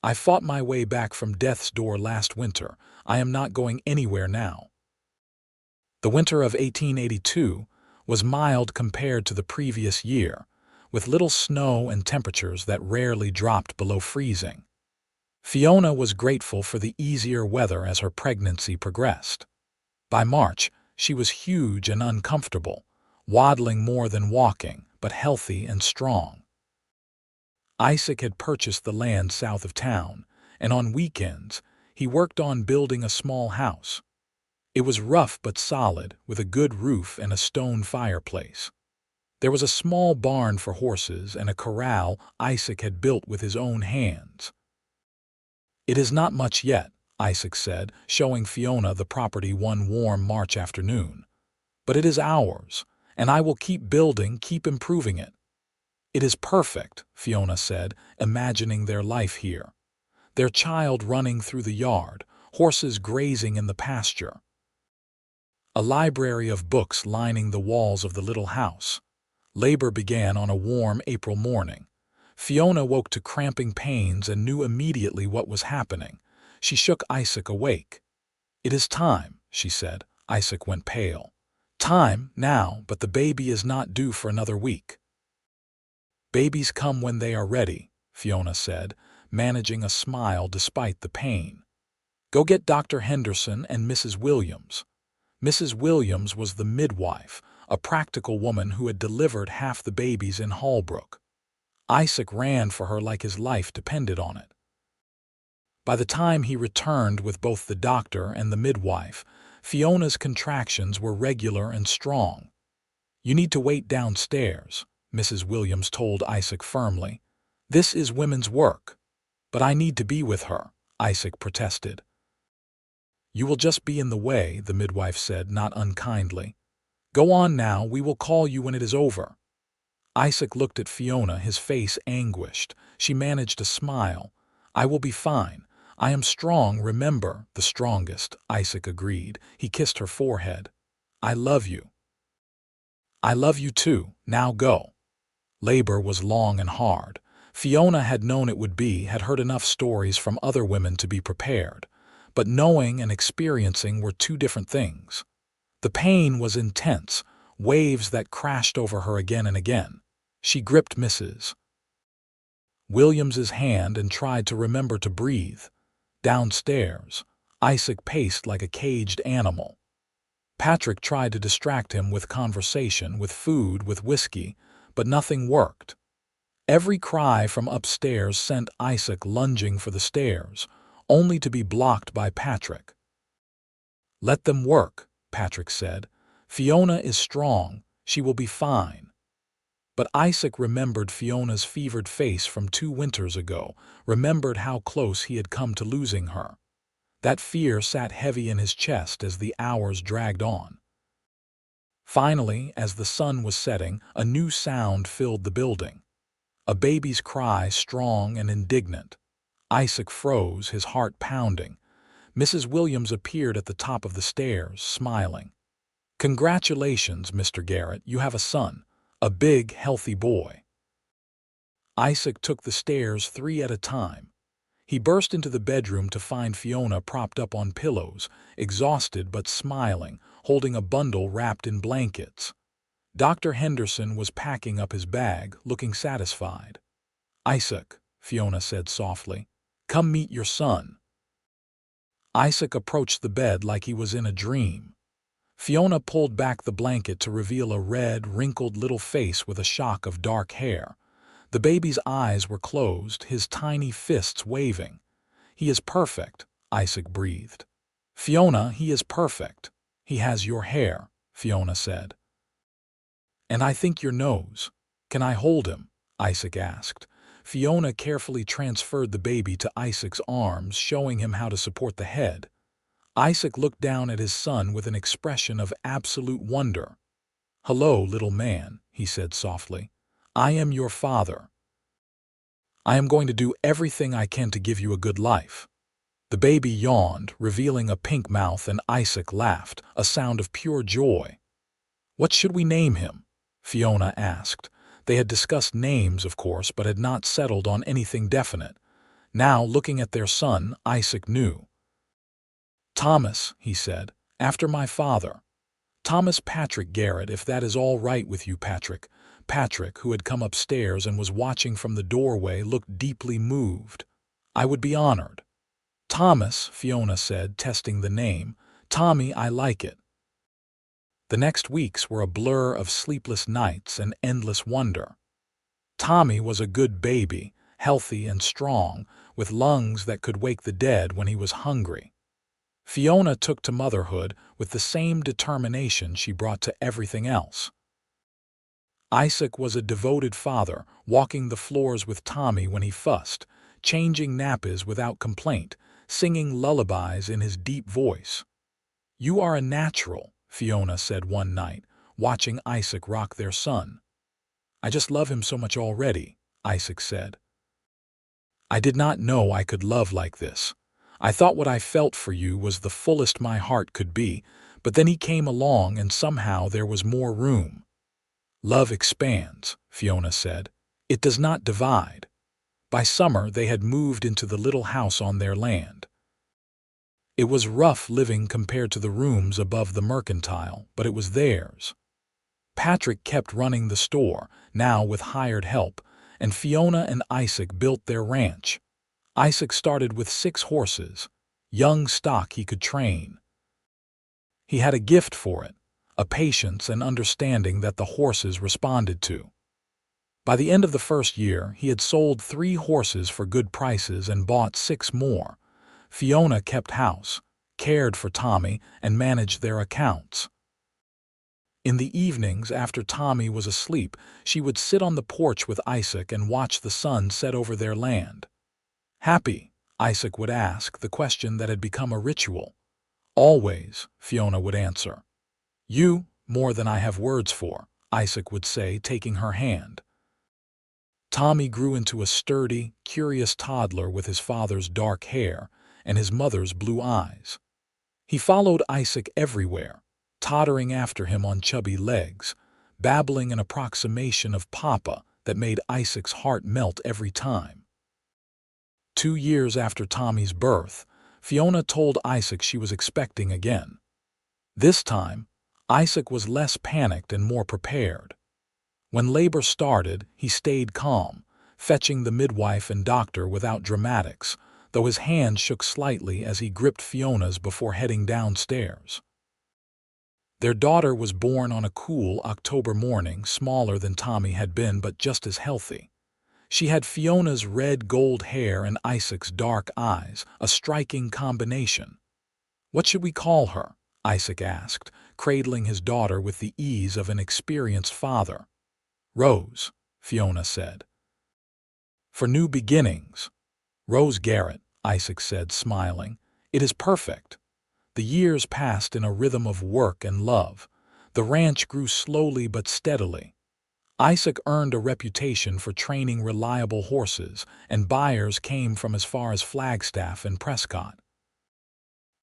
"I fought my way back from death's door last winter. I am not going anywhere now." The winter of 1882 was mild compared to the previous year, with little snow and temperatures that rarely dropped below freezing. Fiona was grateful for the easier weather as her pregnancy progressed. By March, she was huge and uncomfortable, waddling more than walking, but healthy and strong. Isaac had purchased the land south of town, and on weekends, he worked on building a small house. It was rough but solid, with a good roof and a stone fireplace. There was a small barn for horses and a corral Isaac had built with his own hands. "It is not much yet," Isaac said, showing Fiona the property one warm March afternoon. "But it is ours, and I will keep building, keep improving it." "It is perfect," Fiona said, imagining their life here. Their child running through the yard, horses grazing in the pasture. A library of books lining the walls of the little house. Labor began on a warm April morning. Fiona woke to cramping pains and knew immediately what was happening. She shook Isaac awake. "It is time," she said. Isaac went pale. "Time, now, but the baby is not due for another week." "Babies come when they are ready," Fiona said, managing a smile despite the pain. "Go get Dr. Henderson and Mrs. Williams." Mrs. Williams was the midwife, a practical woman who had delivered half the babies in Holbrook. Isaac ran for her like his life depended on it. By the time he returned with both the doctor and the midwife, Fiona's contractions were regular and strong. "You need to wait downstairs," Mrs. Williams told Isaac firmly. "This is women's work." "But I need to be with her," Isaac protested. "You will just be in the way," the midwife said, not unkindly. "Go on now, we will call you when it is over." Isaac looked at Fiona, his face anguished. She managed a smile. "I will be fine. I am strong, remember, the strongest," Isaac agreed. He kissed her forehead. "I love you." "I love you too. Now go." Labor was long and hard. Fiona had known it would be, had heard enough stories from other women to be prepared. But knowing and experiencing were two different things. The pain was intense, waves that crashed over her again and again. She gripped Mrs. Williams's hand and tried to remember to breathe. Downstairs, Isaac paced like a caged animal. Patrick tried to distract him with conversation, with food, with whiskey, but nothing worked. Every cry from upstairs sent Isaac lunging for the stairs, only to be blocked by Patrick. "Let them work," Patrick said. "Fiona is strong. She will be fine." But Isaac remembered Fiona's fevered face from 2 winters ago, remembered how close he had come to losing her. That fear sat heavy in his chest as the hours dragged on. Finally, as the sun was setting, a new sound filled the building. A baby's cry, strong and indignant. Isaac froze, his heart pounding. Mrs. Williams appeared at the top of the stairs, smiling. "Congratulations, Mr. Garrett, you have a son. A big, healthy boy." Isaac took the stairs 3 at a time. He burst into the bedroom to find Fiona propped up on pillows, exhausted but smiling, holding a bundle wrapped in blankets. Dr. Henderson was packing up his bag, looking satisfied. "Isaac," Fiona said softly, "come meet your son." Isaac approached the bed like he was in a dream. Fiona pulled back the blanket to reveal a red, wrinkled little face with a shock of dark hair. The baby's eyes were closed, his tiny fists waving. "He is perfect," Isaac breathed. "Fiona, he is perfect. He has your hair," Fiona said. "And I think your nose. Can I hold him?" Isaac asked. Fiona carefully transferred the baby to Isaac's arms, showing him how to support the head. Isaac looked down at his son with an expression of absolute wonder. "Hello, little man," he said softly. "I am your father. I am going to do everything I can to give you a good life." The baby yawned, revealing a pink mouth, and Isaac laughed, a sound of pure joy. "What should we name him?" Fiona asked. They had discussed names, of course, but had not settled on anything definite. Now, looking at their son, Isaac knew. "Thomas," he said, "after my father. Thomas Patrick Garrett, if that is all right with you, Patrick." Patrick, who had come upstairs and was watching from the doorway, looked deeply moved. "I would be honored." "Thomas," Fiona said, testing the name. "Tommy, I like it." The next weeks were a blur of sleepless nights and endless wonder. Tommy was a good baby, healthy and strong, with lungs that could wake the dead when he was hungry. Fiona took to motherhood with the same determination she brought to everything else. Isaac was a devoted father, walking the floors with Tommy when he fussed, changing nappies without complaint, singing lullabies in his deep voice. "You are a natural," Fiona said one night, watching Isaac rock their son. "I just love him so much already," Isaac said. "I did not know I could love like this. I thought what I felt for you was the fullest my heart could be, but then he came along and somehow there was more room." "Love expands," Fiona said. "It does not divide." By summer they had moved into the little house on their land. It was rough living compared to the rooms above the mercantile, but it was theirs. Patrick kept running the store, now with hired help, and Fiona and Isaac built their ranch. Isaac started with 6 horses, young stock he could train. He had a gift for it, a patience and understanding that the horses responded to. By the end of the first year, he had sold 3 horses for good prices and bought 6 more. Fiona kept house, cared for Tommy, and managed their accounts. In the evenings, after Tommy was asleep, she would sit on the porch with Isaac and watch the sun set over their land. "Happy?" Isaac would ask, the question that had become a ritual. "Always," Fiona would answer. "You, more than I have words for," Isaac would say, taking her hand. Tommy grew into a sturdy, curious toddler with his father's dark hair and his mother's blue eyes. He followed Isaac everywhere, tottering after him on chubby legs, babbling an approximation of Papa that made Isaac's heart melt every time. 2 years after Tommy's birth, Fiona told Isaac she was expecting again. This time, Isaac was less panicked and more prepared. When labor started, he stayed calm, fetching the midwife and doctor without dramatics, though his hand shook slightly as he gripped Fiona's before heading downstairs. Their daughter was born on a cool October morning, smaller than Tommy had been but just as healthy. She had Fiona's red-gold hair and Isaac's dark eyes, a striking combination. "What should we call her?" Isaac asked, cradling his daughter with the ease of an experienced father. "Rose," Fiona said. "For new beginnings." "Rose Garrett," Isaac said, smiling. "It is perfect." The years passed in a rhythm of work and love. The ranch grew slowly but steadily. Isaac earned a reputation for training reliable horses, and buyers came from as far as Flagstaff and Prescott.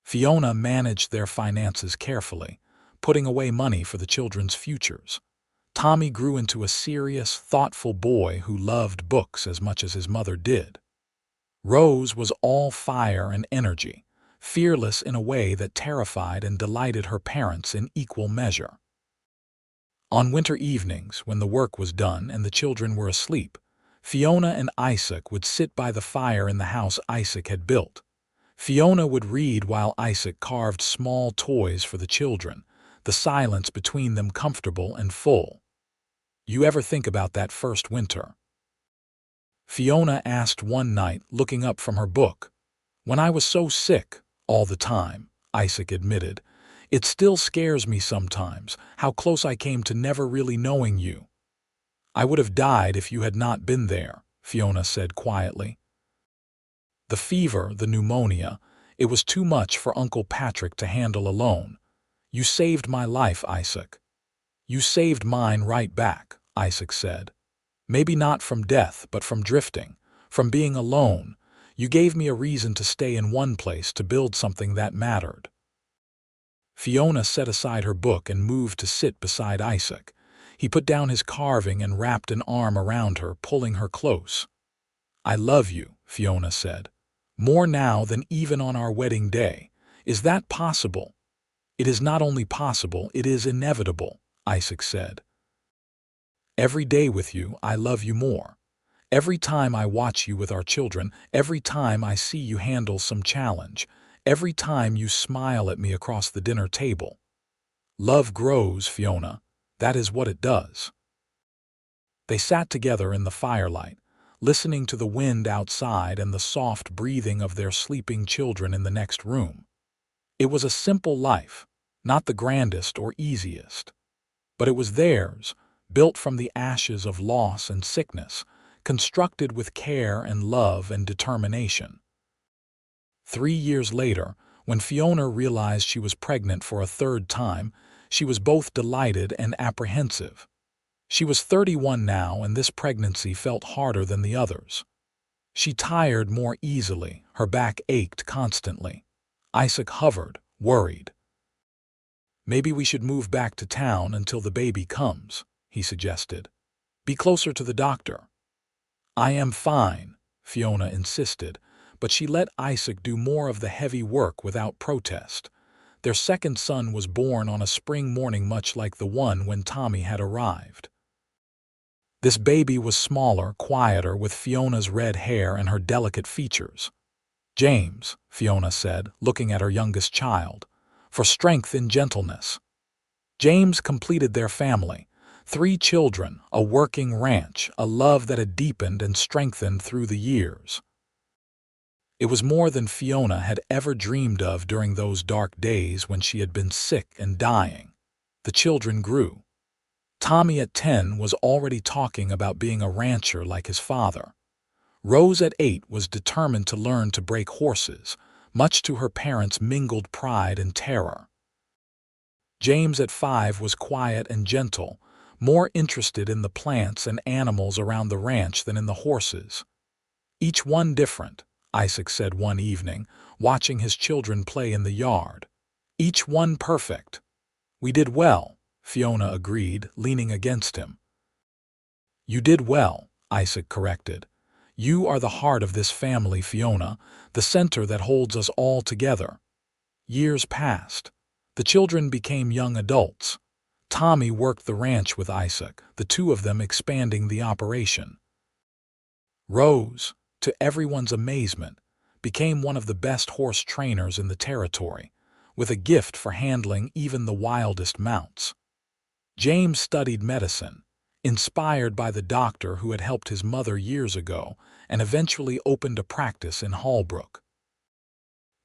Fiona managed their finances carefully, putting away money for the children's futures. Tommy grew into a serious, thoughtful boy who loved books as much as his mother did. Rose was all fire and energy, fearless in a way that terrified and delighted her parents in equal measure. On winter evenings, when the work was done and the children were asleep, Fiona and Isaac would sit by the fire in the house Isaac had built. Fiona would read while Isaac carved small toys for the children, the silence between them comfortable and full. "You ever think about that first winter?" Fiona asked one night, looking up from her book. "When I was so sick, all the time," Isaac admitted. "It still scares me sometimes, how close I came to never really knowing you." "I would have died if you had not been there," Fiona said quietly. "The fever, the pneumonia, it was too much for Uncle Patrick to handle alone. You saved my life, Isaac." "You saved mine right back," Isaac said. "Maybe not from death, but from drifting, from being alone. You gave me a reason to stay in one place to build something that mattered." Fiona set aside her book and moved to sit beside Isaac. He put down his carving and wrapped an arm around her, pulling her close. "I love you," Fiona said. "More now than even on our wedding day. Is that possible?" "It is not only possible, it is inevitable," Isaac said. "Every day with you, I love you more. Every time I watch you with our children, every time I see you handle some challenge, every time you smile at me across the dinner table. Love grows, Fiona. That is what it does." They sat together in the firelight, listening to the wind outside and the soft breathing of their sleeping children in the next room. It was a simple life, not the grandest or easiest. But it was theirs, built from the ashes of loss and sickness, constructed with care and love and determination. 3 years later, when Fiona realized she was pregnant for a third time, she was both delighted and apprehensive. She was 31 now, and this pregnancy felt harder than the others. She tired more easily, her back ached constantly. Isaac hovered, worried. "Maybe we should move back to town until the baby comes," he suggested. "Be closer to the doctor." "I am fine," Fiona insisted, but she let Isaac do more of the heavy work without protest. Their second son was born on a spring morning much like the one when Tommy had arrived. This baby was smaller, quieter, with Fiona's red hair and her delicate features. "James," Fiona said, looking at her youngest child, "for strength in gentleness." James completed their family. 3 children, a working ranch, a love that had deepened and strengthened through the years. It was more than Fiona had ever dreamed of during those dark days when she had been sick and dying. The children grew. Tommy at 10 was already talking about being a rancher like his father. Rose at 8 was determined to learn to break horses, much to her parents' mingled pride and terror. James at 5 was quiet and gentle, more interested in the plants and animals around the ranch than in the horses. "Each one different," Isaac said one evening, watching his children play in the yard. "Each one perfect." "We did well," Fiona agreed, leaning against him. "You did well," Isaac corrected. "You are the heart of this family, Fiona, the center that holds us all together." Years passed. The children became young adults. Tommy worked the ranch with Isaac, the two of them expanding the operation. Rose, to everyone's amazement, became one of the best horse trainers in the territory, with a gift for handling even the wildest mounts. James studied medicine, inspired by the doctor who had helped his mother years ago, and eventually opened a practice in Holbrook.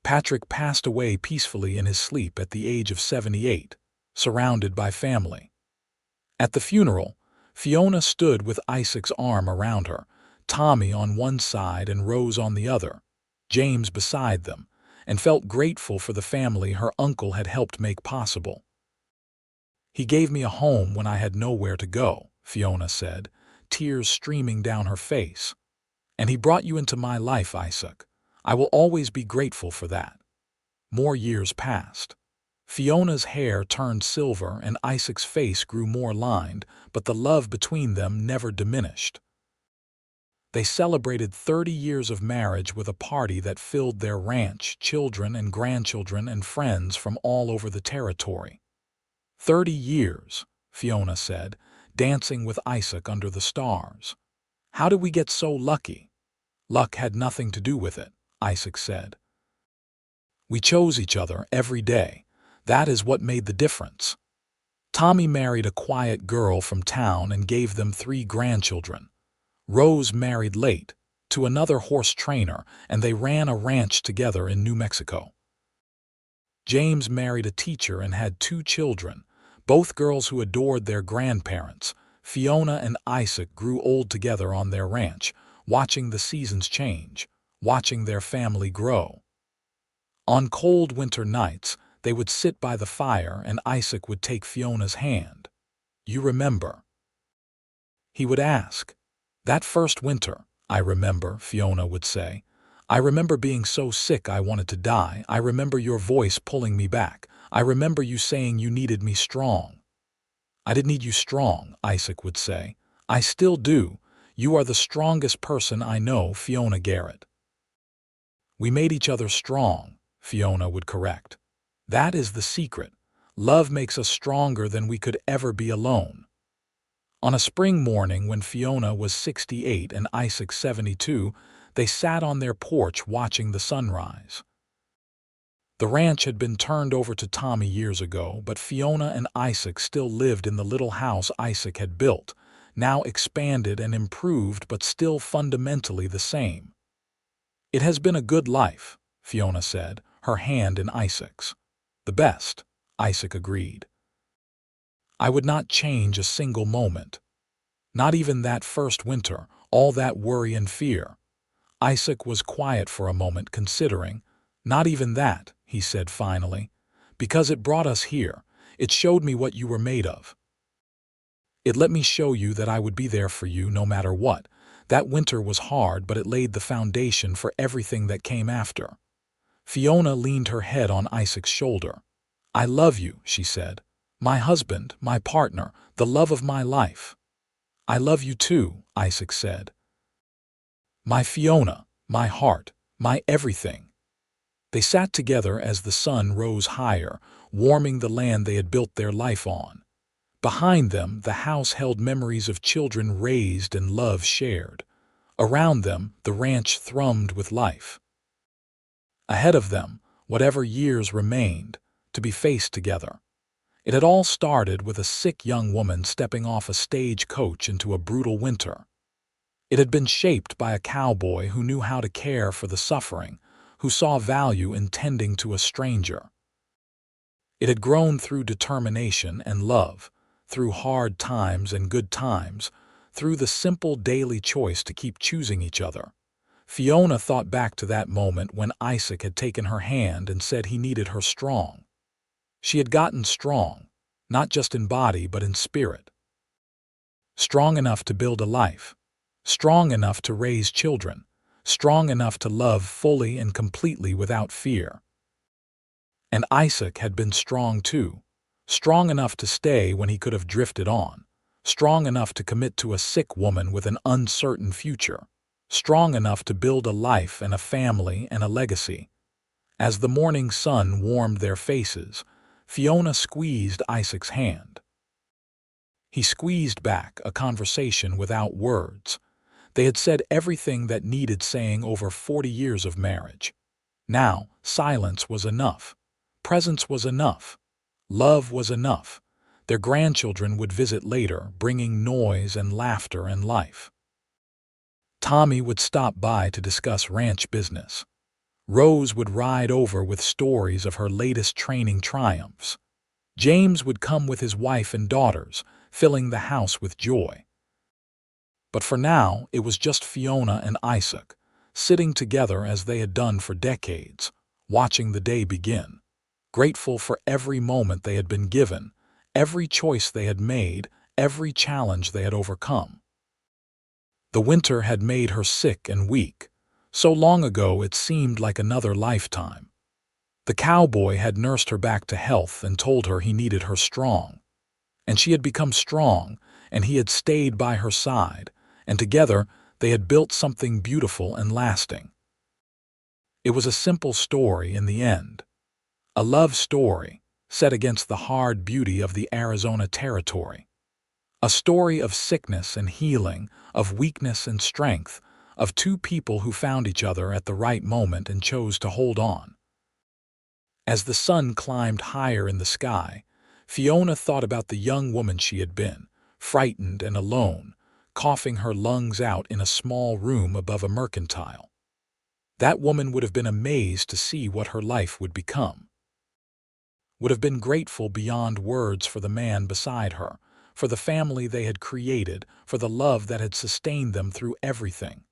Patrick passed away peacefully in his sleep at the age of 78, surrounded by family. At the funeral, Fiona stood with Isaac's arm around her, Tommy on one side and Rose on the other, James beside them, and felt grateful for the family her uncle had helped make possible. "He gave me a home when I had nowhere to go," Fiona said, tears streaming down her face. "And he brought you into my life, Isaac. I will always be grateful for that." More years passed. Fiona's hair turned silver and Isaac's face grew more lined, but the love between them never diminished. They celebrated 30 years of marriage with a party that filled their ranch, children and grandchildren and friends from all over the territory. 30 years, Fiona said, dancing with Isaac under the stars. "How did we get so lucky?" "Luck had nothing to do with it," Isaac said. "We chose each other every day. That is what made the difference." Tommy married a quiet girl from town and gave them 3 grandchildren. Rose married late, to another horse trainer, and they ran a ranch together in New Mexico. James married a teacher and had 2 children, both girls who adored their grandparents. Fiona and Isaac grew old together on their ranch, watching the seasons change, watching their family grow. On cold winter nights, they would sit by the fire and Isaac would take Fiona's hand. "You remember?" he would ask. "That first winter, I remember," Fiona would say. "I remember being so sick I wanted to die. I remember your voice pulling me back. I remember you saying you needed me strong." "I did need you strong," Isaac would say. "I still do. You are the strongest person I know, Fiona Garrett." "We made each other strong," Fiona would correct. "That is the secret. Love makes us stronger than we could ever be alone." On a spring morning when Fiona was 68 and Isaac 72, they sat on their porch watching the sunrise. The ranch had been turned over to Tommy years ago, but Fiona and Isaac still lived in the little house Isaac had built, now expanded and improved but still fundamentally the same. "It has been a good life," Fiona said, her hand in Isaac's. "The best," Isaac agreed. "I would not change a single moment. Not even that first winter, all that worry and fear." Isaac was quiet for a moment, considering. "Not even that," he said finally, "because it brought us here. It showed me what you were made of. It let me show you that I would be there for you no matter what. That winter was hard, but it laid the foundation for everything that came after." Fiona leaned her head on Isaac's shoulder. "I love you," she said. "My husband, my partner, the love of my life." "I love you too," Isaac said. "My Fiona, my heart, my everything." They sat together as the sun rose higher, warming the land they had built their life on. Behind them, the house held memories of children raised and love shared. Around them, the ranch thrummed with life. Ahead of them, whatever years remained, to be faced together. It had all started with a sick young woman stepping off a stagecoach into a brutal winter. It had been shaped by a cowboy who knew how to care for the suffering, who saw value in tending to a stranger. It had grown through determination and love, through hard times and good times, through the simple daily choice to keep choosing each other. Fiona thought back to that moment when Isaac had taken her hand and said he needed her strong. She had gotten strong, not just in body but in spirit. Strong enough to build a life, strong enough to raise children, strong enough to love fully and completely without fear. And Isaac had been strong too, strong enough to stay when he could have drifted on, strong enough to commit to a sick woman with an uncertain future, strong enough to build a life and a family and a legacy. As the morning sun warmed their faces, Fiona squeezed Isaac's hand. He squeezed back, a conversation without words. They had said everything that needed saying over 40 years of marriage. Now, silence was enough. Presence was enough. Love was enough. Their grandchildren would visit later, bringing noise and laughter and life. Tommy would stop by to discuss ranch business. Rose would ride over with stories of her latest training triumphs. James would come with his wife and daughters, filling the house with joy. But for now, it was just Fiona and Isaac, sitting together as they had done for decades, watching the day begin, grateful for every moment they had been given, every choice they had made, every challenge they had overcome. The winter had made her sick and weak. So long ago it seemed like another lifetime. The cowboy had nursed her back to health and told her he needed her strong. And she had become strong, and he had stayed by her side, and together they had built something beautiful and lasting. It was a simple story in the end. A love story set against the hard beauty of the Arizona territory. A story of sickness and healing, of weakness and strength, of two people who found each other at the right moment and chose to hold on. As the sun climbed higher in the sky, Fiona thought about the young woman she had been, frightened and alone, coughing her lungs out in a small room above a mercantile. That woman would have been amazed to see what her life would become. Would have been grateful beyond words for the man beside her, for the family they had created, for the love that had sustained them through everything.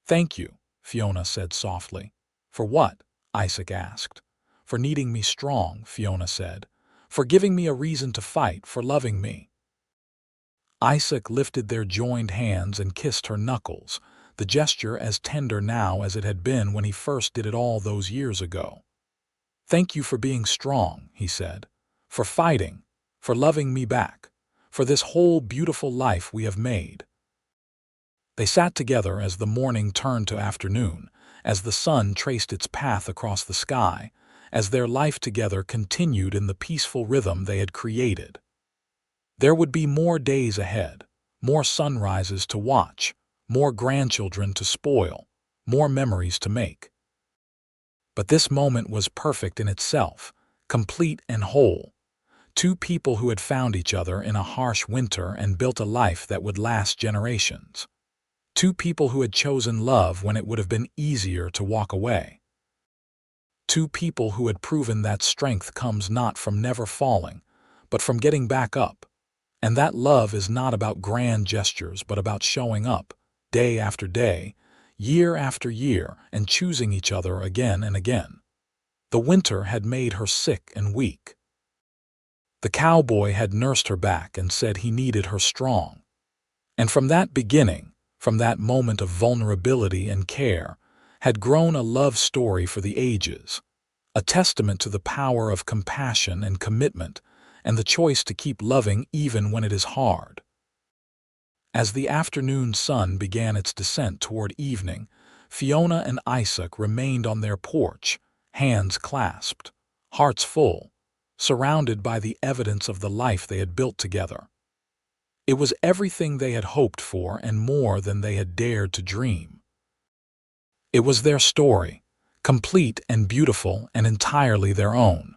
"Thank you," Fiona said softly. "For what?" Isaac asked. "For needing me strong," Fiona said. "For giving me a reason to fight, for loving me." Isaac lifted their joined hands and kissed her knuckles, the gesture as tender now as it had been when he first did it all those years ago. "Thank you for being strong," he said. "For fighting, for loving me back, for this whole beautiful life we have made." They sat together as the morning turned to afternoon, as the sun traced its path across the sky, as their life together continued in the peaceful rhythm they had created. There would be more days ahead, more sunrises to watch, more grandchildren to spoil, more memories to make. But this moment was perfect in itself, complete and whole. Two people who had found each other in a harsh winter and built a life that would last generations. Two people who had chosen love when it would have been easier to walk away. Two people who had proven that strength comes not from never falling, but from getting back up. And that love is not about grand gestures, but about showing up, day after day, year after year, and choosing each other again and again. The winter had made her sick and weak. The cowboy had nursed her back and said he needed her strong. And from that beginning, from that moment of vulnerability and care, had grown a love story for the ages, a testament to the power of compassion and commitment and the choice to keep loving even when it is hard. As the afternoon sun began its descent toward evening, Fiona and Isaac remained on their porch, hands clasped, hearts full, surrounded by the evidence of the life they had built together. It was everything they had hoped for and more than they had dared to dream. It was their story, complete and beautiful and entirely their own.